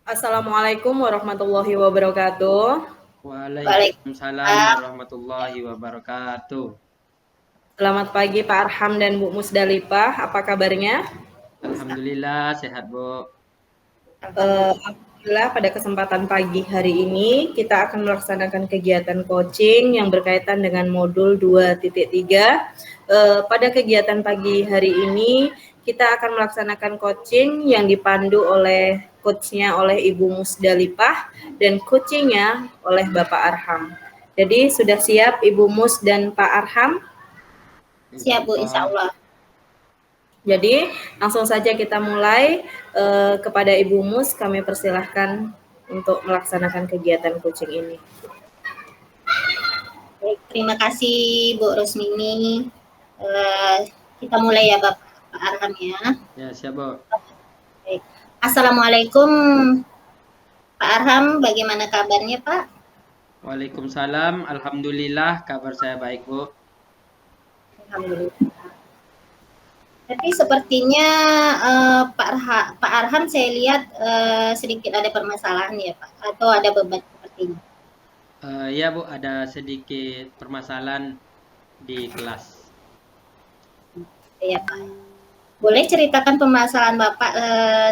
Assalamualaikum warahmatullahi wabarakatuh. Waalaikumsalam Waalaikumsalam. warahmatullahi wabarakatuh. Selamat pagi Pak Arham dan Bu Musdalifah. Apa kabarnya? Alhamdulillah sehat, Bu. Alhamdulillah pada kesempatan pagi hari ini kita akan melaksanakan kegiatan coaching yang berkaitan dengan modul 2.3. Pada kegiatan pagi hari ini kita akan melaksanakan coaching yang dipandu oleh coachnya oleh Ibu Musdalifah dan coachingnya oleh Bapak Arham. Jadi sudah siap Ibu Mus dan Pak Arham? Siap Bu, insya Insyaallah. Allah. Jadi langsung saja kita mulai. Kepada Ibu Mus kami persilahkan untuk melaksanakan kegiatan coaching ini. Baik, terima kasih Bu Rosmini. Kita mulai ya Pak Arham ya. Ya, siap, Bu. Baik. Assalamualaikum Pak Arham, bagaimana kabarnya Pak? Waalaikumsalam. Alhamdulillah kabar saya baik, Bu. Alhamdulillah. Tapi sepertinya Pak Arham saya lihat sedikit ada permasalahan ya Pak, atau ada beban sepertinya. Ya, Bu, ada sedikit permasalahan di kelas. Ya Pak. Boleh ceritakan permasalahan Bapak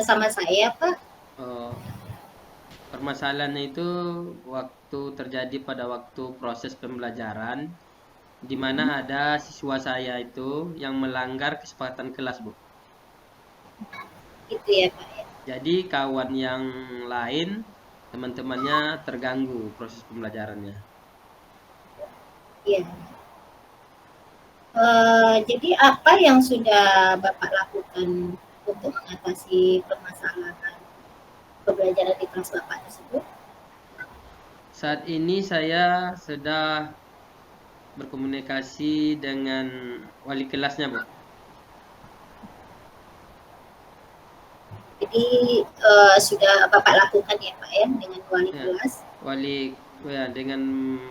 sama saya Pak? Permasalahannya itu terjadi pada waktu proses pembelajaran, di mana ada siswa saya itu yang melanggar kesepakatan kelas, Bu. Itu ya Pak ya. Jadi kawan yang lain, teman-temannya terganggu proses pembelajarannya. Iya. Jadi apa yang sudah Bapak lakukan untuk mengatasi permasalahan pembelajaran di kelas Bapak tersebut? Saat ini saya sedang berkomunikasi dengan wali kelasnya, Bu. Jadi sudah Bapak lakukan ya Pak ya dengan wali kelas? Dengan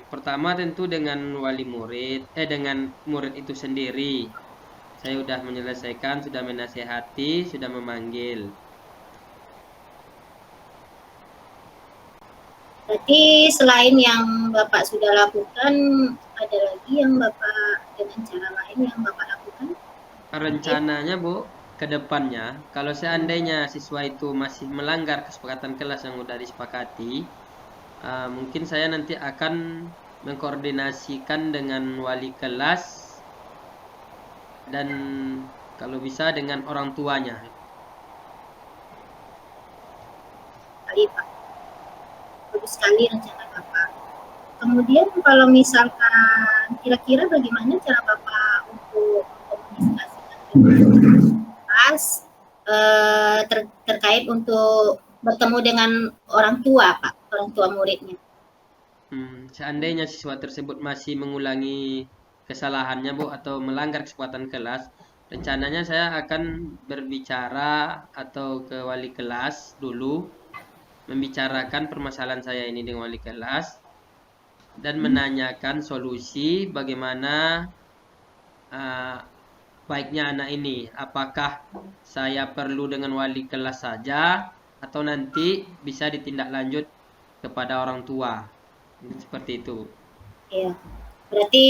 pertama tentu dengan wali murid, dengan murid itu sendiri. Saya sudah menyelesaikan, sudah menasihati, sudah memanggil. Berarti selain yang Bapak sudah lakukan, ada lagi yang Bapak dengan cara lain yang Bapak lakukan? Rencananya, Bu, ke depannya, kalau seandainya siswa itu masih melanggar kesepakatan kelas yang sudah disepakati, mungkin saya nanti akan mengkoordinasikan dengan wali kelas dan kalau bisa dengan orang tuanya. Baik Pak. Bagus sekali rencana Bapak. Kemudian kalau misalkan kira-kira bagaimana cara Bapak untuk mengkomunikasikan dengan kelas terkait untuk bertemu dengan orang tua Pak, orang tua muridnya? Seandainya siswa tersebut masih mengulangi kesalahannya, Bu, atau melanggar kesepakatan kelas, rencananya saya akan berbicara atau ke wali kelas dulu, membicarakan permasalahan saya ini dengan wali kelas, dan menanyakan solusi bagaimana baiknya anak ini. Apakah saya perlu dengan wali kelas saja, atau nanti bisa ditindaklanjut kepada orang tua. Seperti itu. Iya, berarti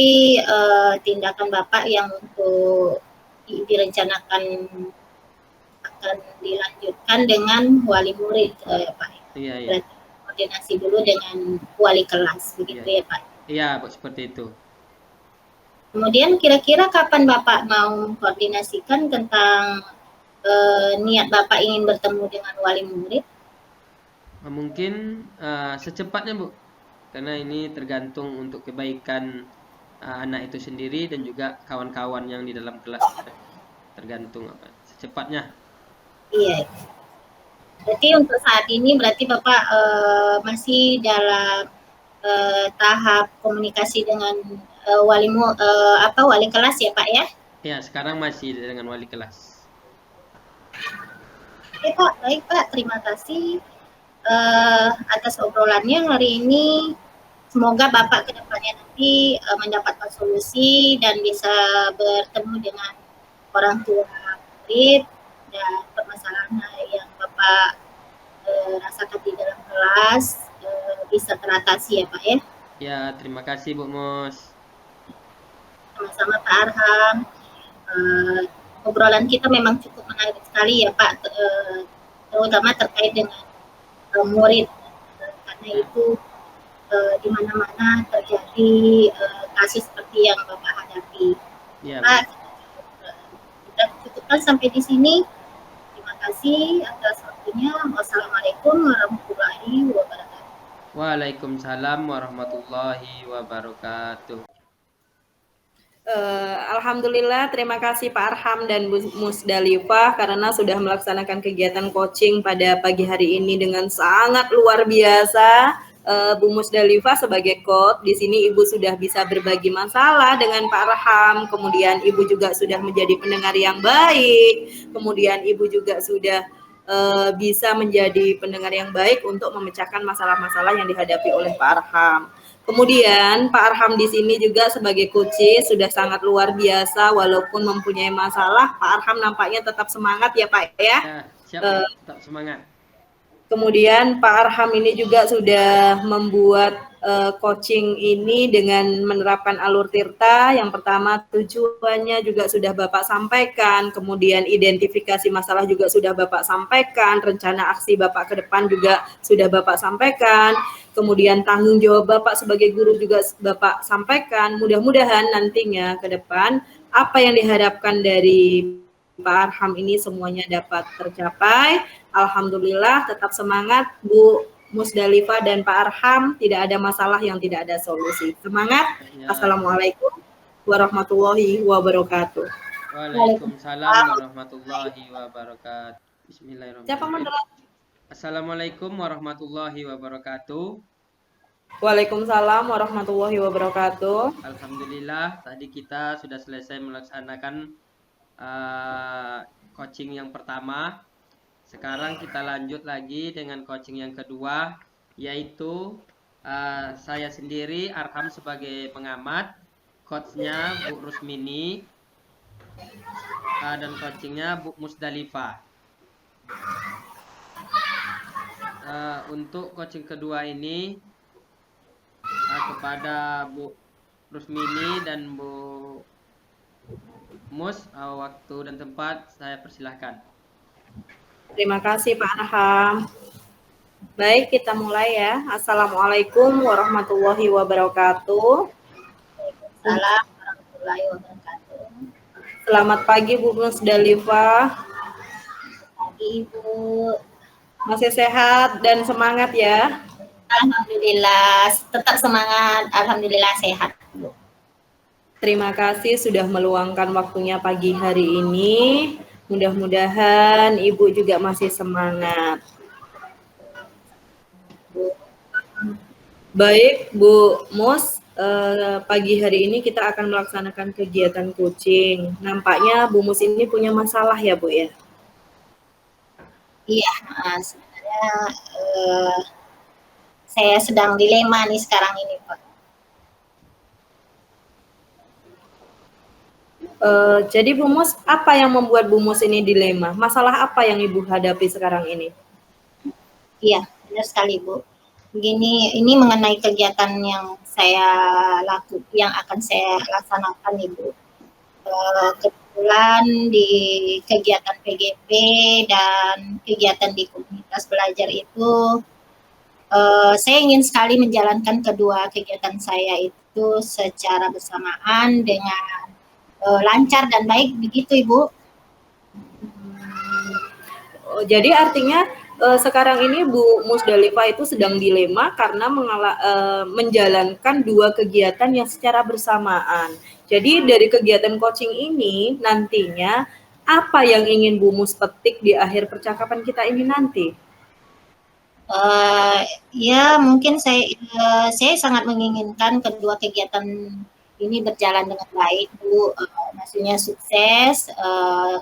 tindakan Bapak yang untuk direncanakan akan dilanjutkan dengan wali murid Pak. Iya. Berarti koordinasi dulu dengan wali kelas, begitu ya Pak? Iya, seperti itu. Kemudian kira-kira kapan Bapak mau koordinasikan tentang niat Bapak ingin bertemu dengan wali murid? Mungkin secepatnya, Bu. Karena ini tergantung untuk kebaikan anak itu sendiri dan juga kawan-kawan yang di dalam kelas. Tergantung secepatnya. Iya. Berarti untuk saat ini berarti Bapak masih dalam tahap komunikasi dengan wali kelas ya Pak ya? Ya, sekarang masih dengan wali kelas. Oke Pak, baik Pak, terima kasih atas obrolannya hari ini. Semoga Bapak kedepannya nanti mendapatkan solusi dan bisa bertemu dengan orang tua murid dan permasalahan yang Bapak dirasakan di dalam kelas bisa teratasi ya Pak ya. Ya, terima kasih Bu Mus. Sama-sama Pak Arham. Obrolan kita memang cukup menarik sekali ya Pak, terutama terkait dengan murid, karena itu di mana-mana terjadi kasus seperti yang Bapak hadapi. Ya, Pak, kita cukupkan sampai di sini. Terima kasih atas waktunya. Wassalamualaikum warahmatullahi wabarakatuh. Waalaikumsalam warahmatullahi wabarakatuh. Alhamdulillah, terima kasih Pak Arham dan Bu Musdalifah karena sudah melaksanakan kegiatan coaching pada pagi hari ini dengan sangat luar biasa. Bu Musdalifah sebagai coach, di sini Ibu sudah bisa berbagi masalah dengan Pak Arham, kemudian Ibu juga sudah menjadi pendengar yang baik, kemudian Ibu juga sudah bisa menjadi pendengar yang baik untuk memecahkan masalah-masalah yang dihadapi oleh Pak Arham. Kemudian Pak Arham di sini juga sebagai coach sudah sangat luar biasa, walaupun mempunyai masalah, Pak Arham nampaknya tetap semangat ya Pak ya. Ya, siap, tetap semangat. Kemudian Pak Arham ini juga sudah membuat coaching ini dengan menerapkan alur tirta. Yang pertama tujuannya juga sudah Bapak sampaikan, kemudian identifikasi masalah juga sudah Bapak sampaikan, rencana aksi Bapak ke depan juga sudah Bapak sampaikan, kemudian tanggung jawab Bapak sebagai guru juga Bapak sampaikan. Mudah-mudahan nantinya ke depan apa yang diharapkan dari Pak Arham ini semuanya dapat tercapai. Alhamdulillah, tetap semangat Bu Musdalifah dan Pak Arham, tidak ada masalah yang tidak ada solusi. Semangat. Ya. Assalamualaikum warahmatullahi wabarakatuh. Waalaikumsalam warahmatullahi wabarakatuh. Bismillahirrahmanirrahim. Siapa moderator? Assalamualaikum warahmatullahi wabarakatuh. Waalaikumsalam warahmatullahi wabarakatuh. Alhamdulillah, tadi kita sudah selesai melaksanakan coaching yang pertama. Sekarang kita lanjut lagi dengan coaching yang kedua, yaitu saya sendiri Arham sebagai pengamat, coachnya Bu Rusmini, dan coachingnya Bu Musdalifah. Untuk coaching kedua ini kepada Bu Rusmini dan Bu Mus, waktu dan tempat saya persilahkan. Terima kasih Pak Arham. Baik, kita mulai ya. Assalamualaikum warahmatullahi wabarakatuh. Waalaikumsalam warahmatullahi wabarakatuh. Selamat pagi Bu Musdalifah. Pagi Ibu. Masih sehat dan semangat ya? Alhamdulillah, tetap semangat. Alhamdulillah sehat. Terima kasih sudah meluangkan waktunya pagi hari ini. Mudah-mudahan Ibu juga masih semangat. Baik, Bu Mus, pagi hari ini kita akan melaksanakan kegiatan coaching. Nampaknya Bu Mus ini punya masalah ya, Bu ya? Iya, sebenarnya saya sedang dilema nih sekarang ini, Pak. Jadi Bu Mus, apa yang membuat Bu Mus ini dilema? Masalah apa yang Ibu hadapi sekarang ini? Iya, benar sekali Bu. Begini, ini mengenai kegiatan yang akan saya laksanakan Ibu. Kebetulan di kegiatan PGP dan kegiatan di komunitas belajar itu, saya ingin sekali menjalankan kedua kegiatan saya itu secara bersamaan dengan lancar dan baik, begitu Ibu. Jadi artinya sekarang ini Bu Musdalifah itu sedang dilema karena menjalankan dua kegiatan yang secara bersamaan. Jadi dari kegiatan coaching ini nantinya apa yang ingin Bu Mus petik di akhir percakapan kita ini nanti? Ya mungkin saya sangat menginginkan kedua kegiatan ini berjalan dengan baik Bu, maksudnya sukses,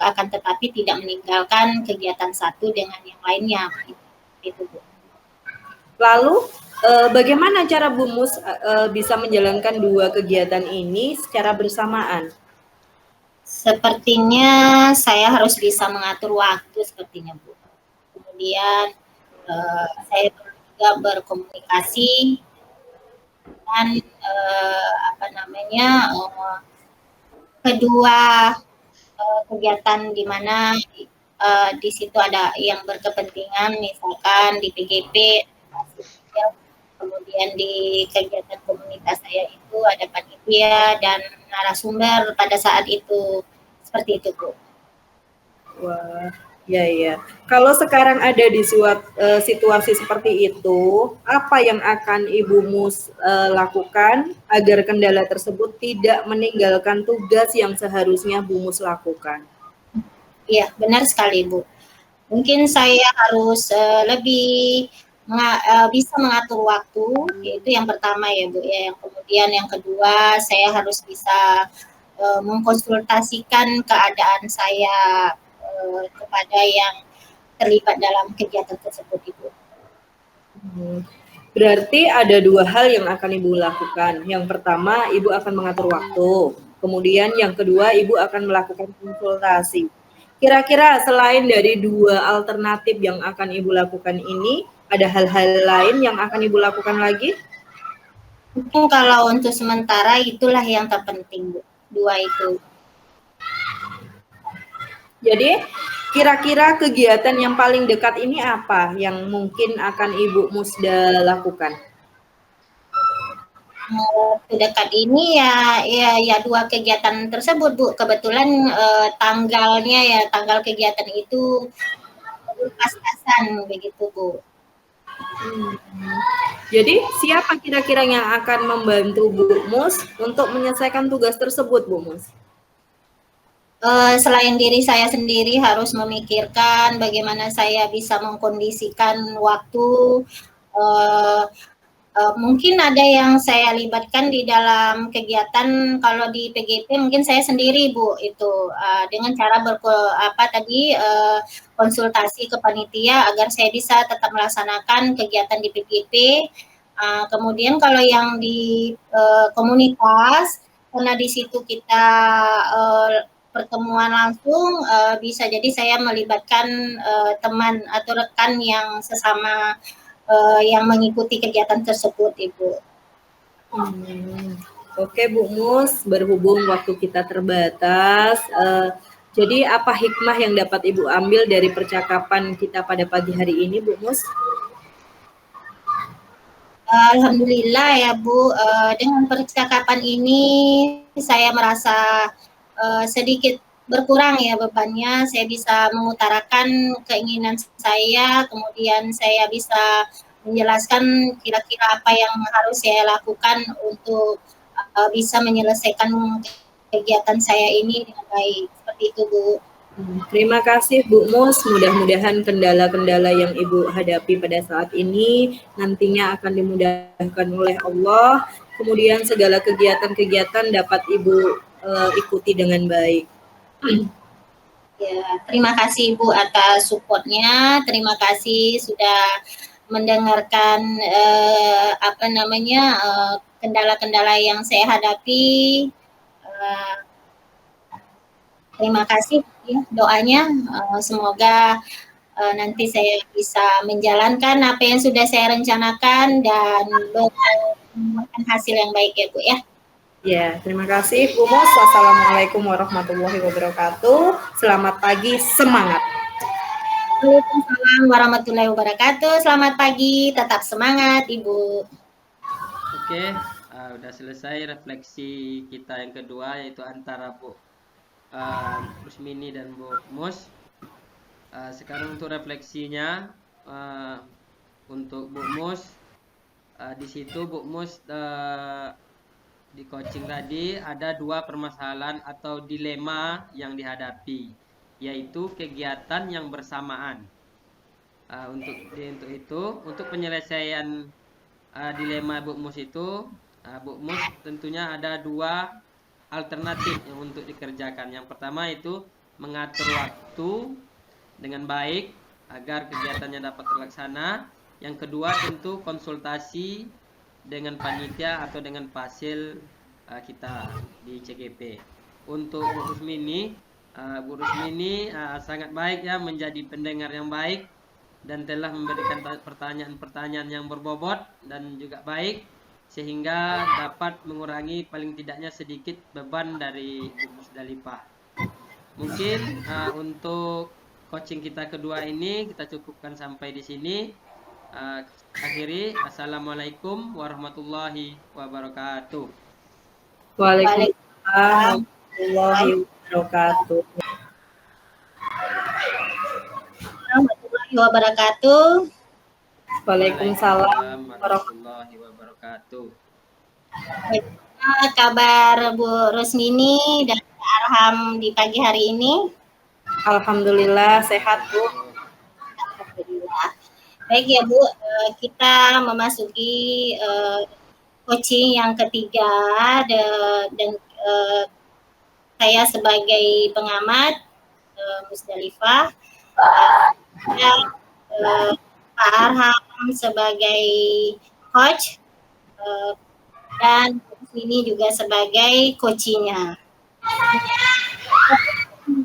akan tetapi tidak meninggalkan kegiatan satu dengan yang lainnya, itu Bu. Lalu bagaimana cara Bu Mus bisa menjalankan dua kegiatan ini secara bersamaan? Sepertinya saya harus bisa mengatur waktu sepertinya Bu. Kemudian Saya perlu juga berkomunikasi dan kedua kegiatan di mana di situ ada yang berkepentingan, misalkan di PGP, kemudian di kegiatan komunitas saya itu ada panitia dan narasumber pada saat itu, seperti itu Bu. Wah, ya ya. Kalau sekarang ada di situasi seperti itu, apa yang akan Ibu Mus lakukan agar kendala tersebut tidak meninggalkan tugas yang seharusnya Bu Mus lakukan? Iya, benar sekali Bu. Mungkin saya harus lebih bisa mengatur waktu, yaitu yang pertama ya Bu ya. Yang kemudian yang kedua, saya harus bisa mengkonsultasikan keadaan saya kepada yang terlibat dalam kegiatan tersebut Ibu. Berarti ada dua hal yang akan Ibu lakukan. Yang pertama, Ibu akan mengatur waktu. Kemudian yang kedua, Ibu akan melakukan konsultasi. Kira-kira selain dari dua alternatif yang akan Ibu lakukan ini, ada hal-hal lain yang akan Ibu lakukan lagi? Mungkin kalau untuk sementara itulah yang terpenting, Bu. Dua itu. Jadi, kira-kira kegiatan yang paling dekat ini apa yang mungkin akan Ibu Musda lakukan? Dekat ini ya dua kegiatan tersebut Bu. Kebetulan tanggal kegiatan itu pas-pasan begitu Bu. Jadi siapa kira-kira yang akan membantu Bu Mus untuk menyelesaikan tugas tersebut Bu Mus? Selain diri saya sendiri harus memikirkan bagaimana saya bisa mengkondisikan waktu. Mungkin ada yang saya libatkan di dalam kegiatan. Kalau di PGP mungkin saya sendiri Bu itu dengan cara konsultasi ke panitia agar saya bisa tetap melaksanakan kegiatan di PGP. Kemudian kalau yang di komunitas, karena di situ kita pertemuan langsung, bisa jadi saya melibatkan teman atau rekan yang sesama yang mengikuti kegiatan tersebut, Ibu. Oke Bu Mus, berhubung waktu kita terbatas, jadi apa hikmah yang dapat Ibu ambil dari percakapan kita pada pagi hari ini Bu Mus? Alhamdulillah ya Bu, dengan percakapan ini saya merasa sedikit berkurang ya bebannya. Saya bisa mengutarakan keinginan saya, kemudian saya bisa menjelaskan kira-kira apa yang harus saya lakukan untuk bisa menyelesaikan kegiatan saya ini dengan baik. Seperti itu Bu. Terima kasih Bu Mus, mudah-mudahan kendala-kendala yang Ibu hadapi pada saat ini nantinya akan dimudahkan oleh Allah, kemudian segala kegiatan-kegiatan dapat Ibu ikuti dengan baik. Ya, terima kasih Ibu atas supportnya, terima kasih sudah mendengarkan kendala-kendala yang saya hadapi. Terima kasih ya doanya, semoga nanti saya bisa menjalankan apa yang sudah saya rencanakan dan membuahkan hasil yang baik ya Bu ya. Ya, terima kasih Bu Mus. Wassalamualaikum warahmatullahi wabarakatuh. Selamat pagi, semangat. Waalaikumsalam warahmatullahi wabarakatuh. Selamat pagi, tetap semangat Ibu. Oke, udah selesai refleksi kita yang kedua, yaitu antara Bu Rusmini dan Bu Mus. Sekarang untuk refleksinya untuk Bu Mus, di situ Bu Mus di coaching tadi ada dua permasalahan atau dilema yang dihadapi, yaitu kegiatan yang bersamaan. Untuk penyelesaian dilema Bu Mus itu, Bu Mus tentunya ada dua alternatif yang untuk dikerjakan. Yang pertama itu mengatur waktu dengan baik agar kegiatannya dapat terlaksana. Yang kedua tentu konsultasi dengan panitia atau dengan pasil kita di CGP. Untuk Bu Rusmini sangat baik ya menjadi pendengar yang baik dan telah memberikan pertanyaan-pertanyaan yang berbobot dan juga baik, sehingga dapat mengurangi paling tidaknya sedikit beban dari Bu Musdalifah. Mungkin untuk coaching kita kedua ini kita cukupkan sampai di sini. Akhiri, assalamualaikum warahmatullahi wabarakatuh. Waalaikumsalam warahmatullahi wabarakatuh. Warahmatullahi wabarakatuh. Waalaikumsalam warahmatullahi wabarakatuh. Bagaimana kabar Bu Rusmini dan Pak Arham di pagi hari ini? Alhamdulillah sehat Bu. Alhamdulillah. Baik ya Bu, kita memasuki coaching yang ketiga dan saya sebagai pengamat Musdalifah, Pak Arham sebagai coach, dan ini juga sebagai coachingnya.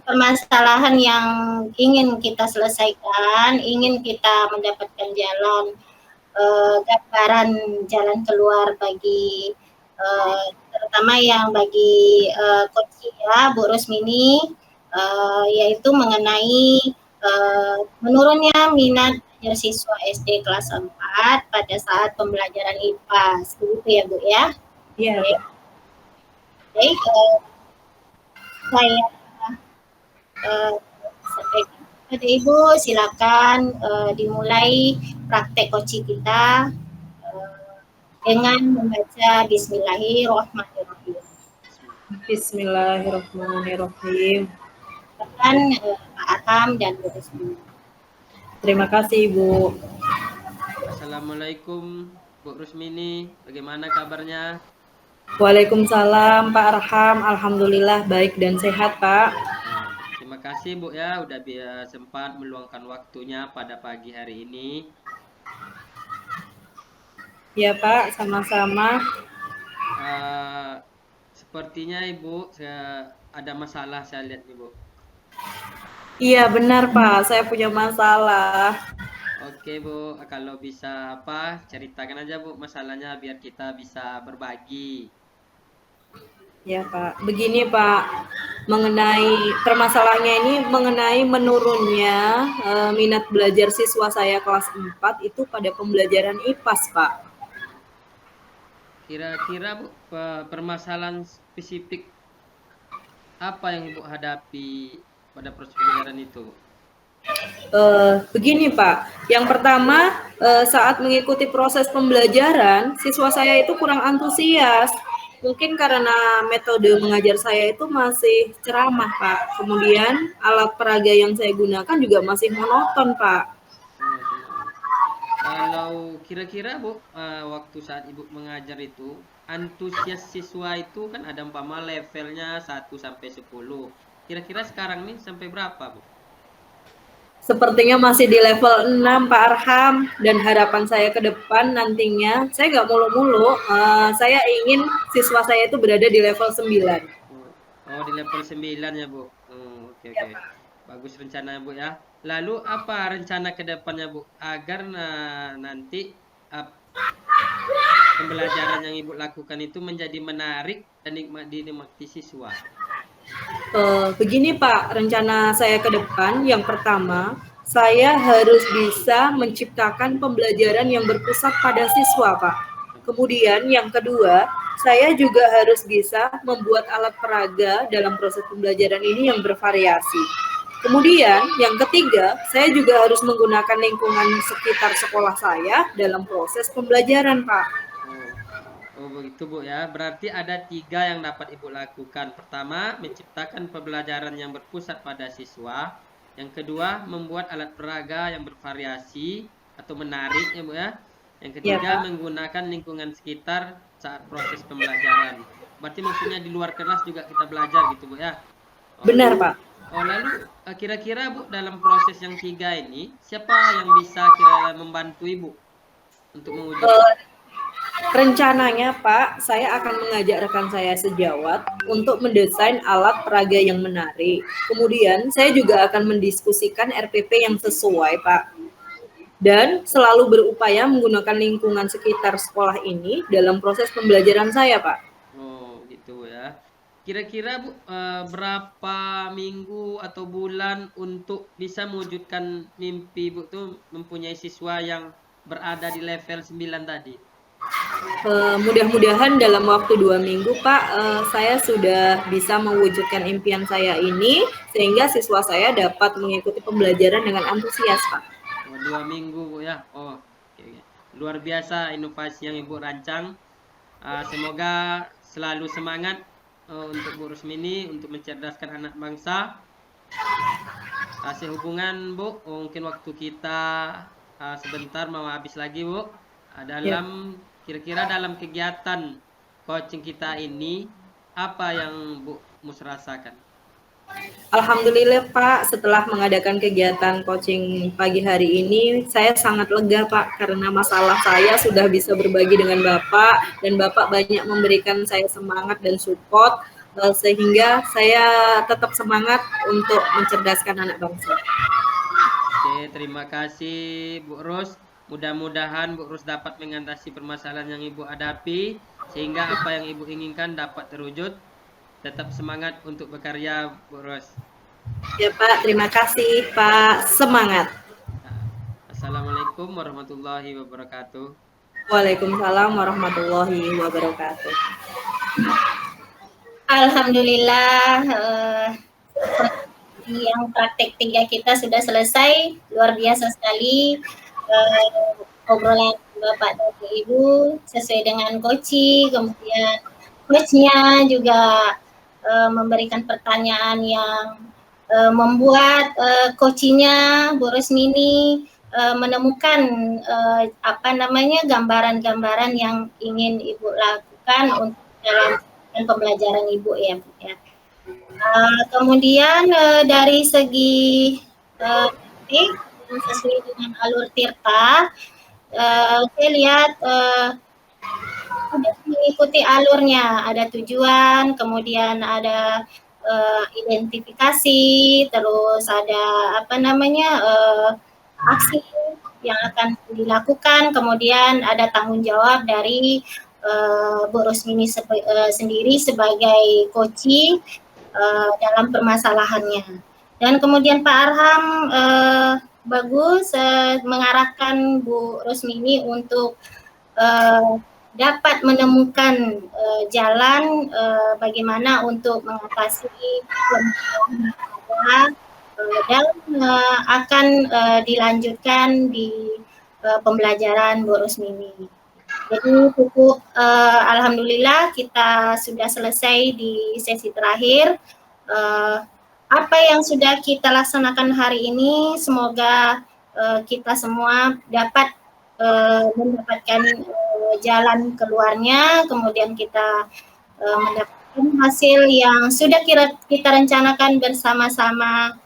Permasalahan yang ingin kita selesaikan, ingin kita mendapatkan gambaran jalan keluar bagi terutama yang bagi coach ya Bu Rusmini, yaitu mengenai menurunnya minat belajar siswa SD kelas 4 pada saat pembelajaran IPA, begitu ya Bu ya? Iya. Baik, saya sampaikan kepada Ibu, silakan dimulai praktek coaching kita dengan membaca Bismillahirrahmanirrahim. Bismillahirrahmanirrahim. Silakan Pak Arham dan Bu Rusmini. Terima kasih Ibu. Assalamualaikum Bu Rusmini, bagaimana kabarnya? Waalaikumsalam Pak Arham, alhamdulillah baik dan sehat Pak. Terima kasih Bu ya, udah sempat meluangkan waktunya pada pagi hari ini. Ya Pak, sama-sama. Sepertinya Ibu ada masalah saya lihat Ibu. Iya benar Pak, saya punya masalah. Oke Bu, kalau bisa ceritakan aja Bu masalahnya biar kita bisa berbagi. Ya Pak, begini Pak, permasalahannya ini mengenai menurunnya minat belajar siswa saya kelas 4 itu pada pembelajaran IPAS Pak. Kira-kira Bu, permasalahan spesifik apa yang Ibu hadapi pada proses pembelajaran itu? Begini Pak, yang pertama saat mengikuti proses pembelajaran, siswa saya itu kurang antusias. Mungkin karena metode mengajar saya itu masih ceramah Pak. Kemudian alat peraga yang saya gunakan juga masih monoton Pak. Kalau kira-kira Bu, waktu saat Ibu mengajar itu, antusias siswa itu kan ada umpama levelnya 1 sampai 10. Kira-kira sekarang nih sampai berapa Bu? Sepertinya masih di level 6 Pak Arham, dan harapan saya ke depan nantinya, saya nggak mulu-mulu, saya ingin siswa saya itu berada di level 9. Oh, di level 9 ya Bu. Oke. Bagus rencana Bu ya. Lalu apa rencana ke depannya Bu agar nanti pembelajaran yang Ibu lakukan itu menjadi menarik dan dinikmati siswa? Begini Pak, rencana saya ke depan, yang pertama, saya harus bisa menciptakan pembelajaran yang berpusat pada siswa Pak. Kemudian yang kedua, saya juga harus bisa membuat alat peraga dalam proses pembelajaran ini yang bervariasi. Kemudian yang ketiga, saya juga harus menggunakan lingkungan sekitar sekolah saya dalam proses pembelajaran Pak. Oh begitu Bu ya, berarti ada 3 yang dapat Ibu lakukan. Pertama, menciptakan pembelajaran yang berpusat pada siswa. Yang kedua, membuat alat peraga yang bervariasi atau menarik ya Bu ya. Yang ketiga, menggunakan lingkungan sekitar saat proses pembelajaran. Berarti maksudnya di luar kelas juga kita belajar gitu Bu ya? Benar Pak. Lalu kira-kira Bu dalam proses yang 3 ini, siapa yang bisa membantu Ibu untuk mewujudkan? Rencananya Pak, saya akan mengajak rekan saya sejawat untuk mendesain alat peraga yang menarik. Kemudian saya juga akan mendiskusikan RPP yang sesuai Pak. dan selalu berupaya menggunakan lingkungan sekitar sekolah ini dalam proses pembelajaran saya, Pak. Oh, gitu ya. Kira-kira Bu, berapa minggu atau bulan untuk bisa mewujudkan mimpi Bu tuh mempunyai siswa yang berada di level 9 tadi? Mudah-mudahan dalam waktu 2 minggu, Pak, saya sudah bisa mewujudkan impian saya ini, sehingga siswa saya dapat mengikuti pembelajaran dengan antusias, Pak. Oh, 2 minggu Bu ya. Oh, oke, oke. Luar biasa inovasi yang Ibu rancang. Semoga selalu semangat untuk Bu Rusmini untuk mencerdaskan anak bangsa. Sehubungan Bu, mungkin waktu kita sebentar mau habis lagi Bu. Kira-kira dalam kegiatan coaching kita ini, apa yang Bu Mus rasakan? Alhamdulillah Pak, setelah mengadakan kegiatan coaching pagi hari ini, saya sangat lega Pak, karena masalah saya sudah bisa berbagi dengan Bapak, dan Bapak banyak memberikan saya semangat dan support, sehingga saya tetap semangat untuk mencerdaskan anak bangsa. Oke, terima kasih Bu Rus. Mudah-mudahan Bu Rus dapat mengatasi permasalahan yang Ibu hadapi, sehingga apa yang Ibu inginkan dapat terwujud. Tetap semangat untuk berkarya, Bu Rus. Ya Pak, terima kasih Pak. Semangat. Assalamualaikum warahmatullahi wabarakatuh. Waalaikumsalam warahmatullahi wabarakatuh. Alhamdulillah, yang praktek 3 kita sudah selesai. Luar biasa sekali obrolan Bapak dan Ibu sesuai dengan coaching, kemudian coachnya juga memberikan pertanyaan yang membuat coachingnya Bu Rusmini menemukan gambaran-gambaran yang ingin Ibu lakukan untuk dalam pembelajaran Ibu ya. Kemudian dari segi sesuai dengan alur Tirta, saya lihat sudah mengikuti alurnya, ada tujuan, kemudian ada identifikasi, terus ada aksi yang akan dilakukan, kemudian ada tanggung jawab dari Bu Rusmini sendiri sebagai coaching dalam permasalahannya. Dan kemudian Pak Arham bagus mengarahkan Bu Rusmini untuk dapat menemukan jalan bagaimana untuk mengatasi dan akan dilanjutkan di pembelajaran Bu Rusmini. Jadi cukup alhamdulillah kita sudah selesai di sesi terakhir. Apa yang sudah kita laksanakan hari ini, semoga kita semua dapat mendapatkan jalan keluarnya, kemudian kita mendapatkan hasil yang sudah kita rencanakan bersama-sama.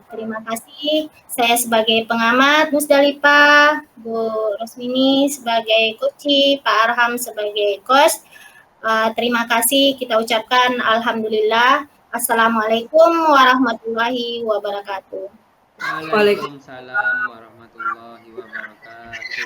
Terima kasih. Saya sebagai pengamat Musdalifah, Bu Rusmini sebagai coach, Pak Arham sebagai coach. Terima kasih kita ucapkan alhamdulillah. Assalamualaikum warahmatullahi wabarakatuh. Waalaikumsalam warahmatullahi wabarakatuh.